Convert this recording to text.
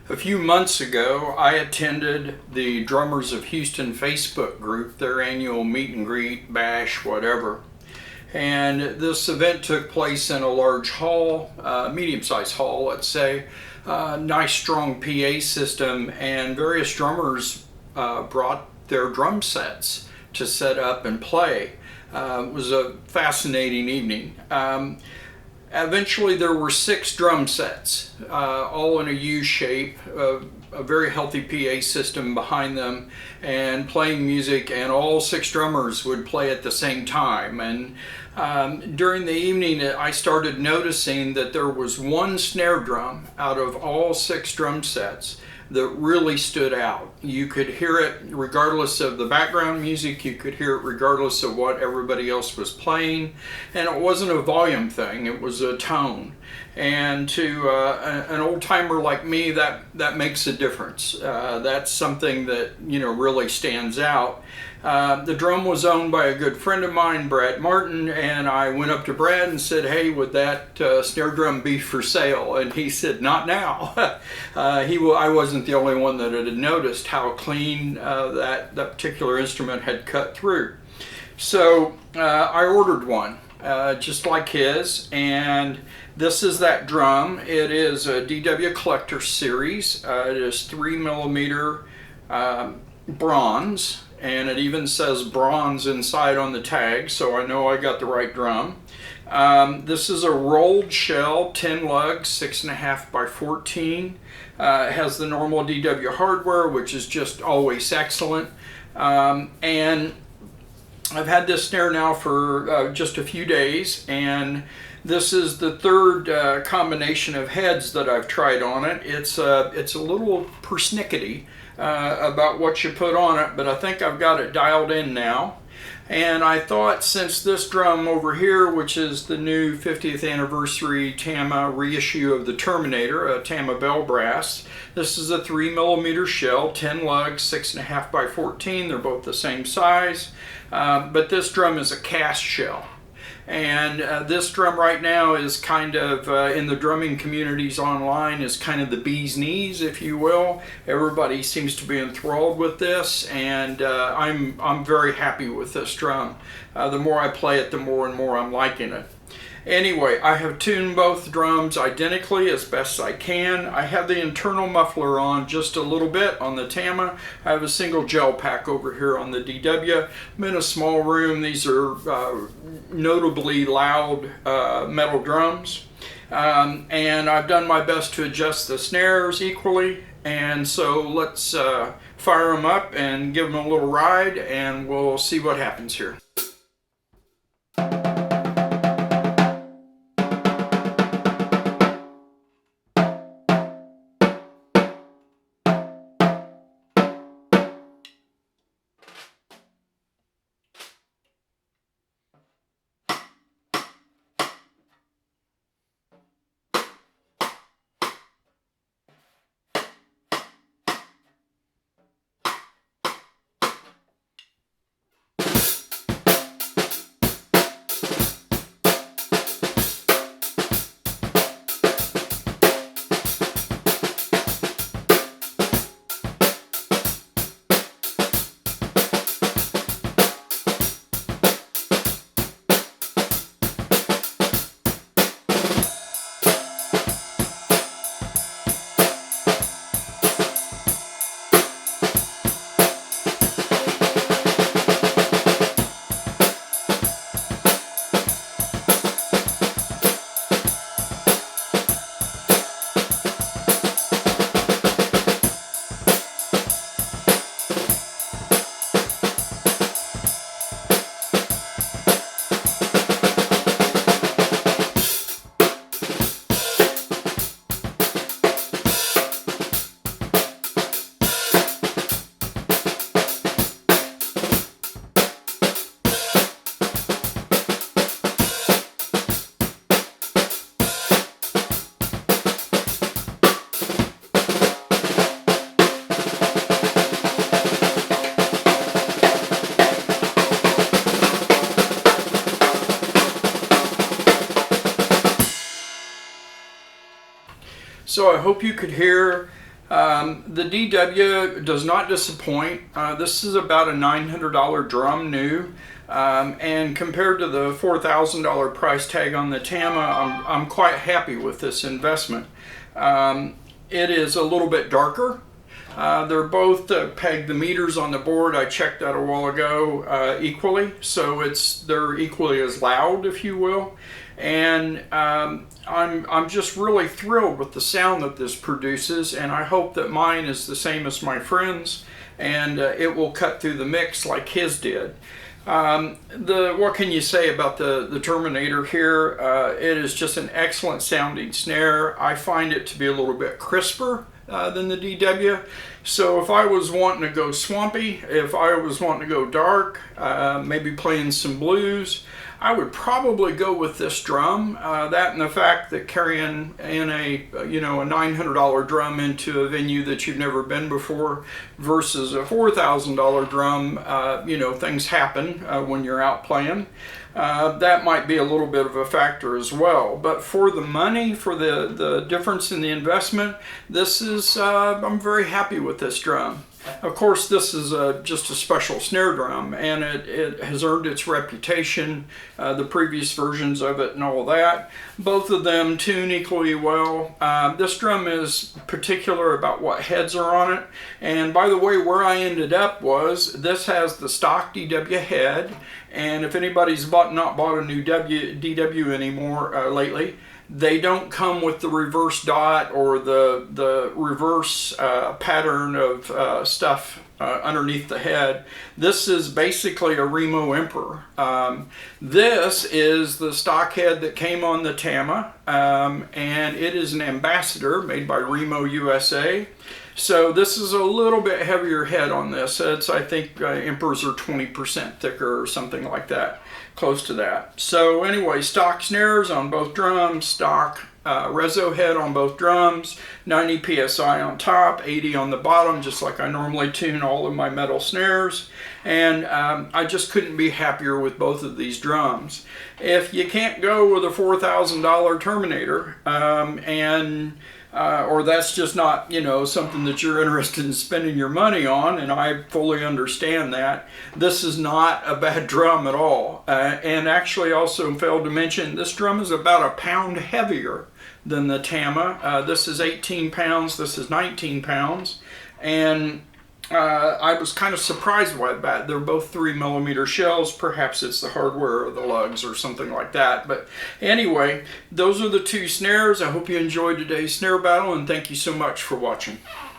A few months ago, I attended the Drummers of Houston Facebook group, their annual meet and greet, bash, whatever. And this event took place in a large hall, medium-sized hall, let's say, nice strong PA system, and various drummers brought their drum sets to set up and play. It was a fascinating evening. Eventually there were 6 drum sets, all in a U shape, a very healthy PA system behind them, and playing music, and all 6 drummers would play at the same time. And during the evening I started noticing that there was one snare drum out of all 6 drum sets that really stood out. You could hear it regardless of the background music, you could hear it regardless of what everybody else was playing, and it wasn't a volume thing, it was a tone. And to an old-timer like me, that makes a difference. That's something that, you know, really stands out. The drum was owned by a good friend of mine, Brad Martin, and I went up to Brad and said, "Hey, would that snare drum be for sale?" And he said, "Not now." I wasn't the only one that had noticed how clean that particular instrument had cut through. So I ordered one, just like his, and this is that drum. It is a DW Collector Series. It is 3mm bronze, and it even says bronze inside on the tag, so I know I got the right drum. This is a rolled shell, 10 lugs, 6.5 by 14. It has the normal DW hardware, which is just always excellent. And I've had this snare now for just a few days, and this is the third combination of heads that I've tried on it. It's a little persnickety about what you put on it, but I think I've got it dialed in now. And I thought, since this drum over here, which is the new 50th anniversary Tama reissue of the Terminator, a Tama bell brass, this is a 3mm shell, 10 lugs, 6.5 by 14. They're both the same size, but this drum is a cast shell. And this drum right now is kind of, in the drumming communities online, is kind of the bee's knees, if you will. Everybody seems to be enthralled with this, and I'm very happy with this drum. The more I play it, the more and more I'm liking it. Anyway, I have tuned both drums identically as best I can. I have the internal muffler on just a little bit on the Tama. I have a single gel pack over here on the DW. I'm in a small room. These are notably loud metal drums. And I've done my best to adjust the snares equally. And so let's fire them up and give them a little ride, and we'll see what happens here. So I hope you could hear The DW does not disappoint. This is about a $900 drum new. And compared to the $4,000 price tag on the Tama, I'm quite happy with this investment. It is a little bit darker. They're both pegged, the meters on the board, I checked that a while ago, equally. So they're equally as loud, if you will. And I'm just really thrilled with the sound that this produces, and I hope that mine is the same as my friend's, and it will cut through the mix like his did. What can you say about the Terminator here? It is just an excellent sounding snare. I find it to be a little bit crisper than the DW. So if I was wanting to go swampy, if I was wanting to go dark, maybe playing some blues, I would probably go with this drum. That and the fact that carrying in a $900 drum into a venue that you've never been before versus a $4,000 drum, things happen when you're out playing. That might be a little bit of a factor as well. But for the money, for the difference in the investment, I'm very happy with this drum. Of course, this is just a special snare drum, and it has earned its reputation, the previous versions of it and all that. Both of them tune equally well. This drum is particular about what heads are on it. And by the way, where I ended up was, this has the stock DW head, and if anybody's not bought a new DW anymore lately, they don't come with the reverse dot or the reverse pattern of stuff underneath the head. This is basically a Remo Emperor. This is the stock head that came on the Tama, and it is an Ambassador made by Remo USA. So this is a little bit heavier head on this. I think Emperors are 20% thicker or something like that, close to that. So anyway, stock snares on both drums, stock Reissue head on both drums, 90 psi on top, 80 on the bottom, just like I normally tune all of my metal snares. And I just couldn't be happier with both of these drums. If you can't go with a $4,000 Terminator, or that's just not, something that you're interested in spending your money on, and I fully understand that, this is not a bad drum at all. And actually also failed to mention, this drum is about a pound heavier than the Tama. This is 18 pounds, this is 19 pounds, and I was kind of surprised by that. They're both 3mm shells. Perhaps it's the hardware or the lugs or something like that. But anyway, those are the two snares. I hope you enjoyed today's snare battle, and thank you so much for watching.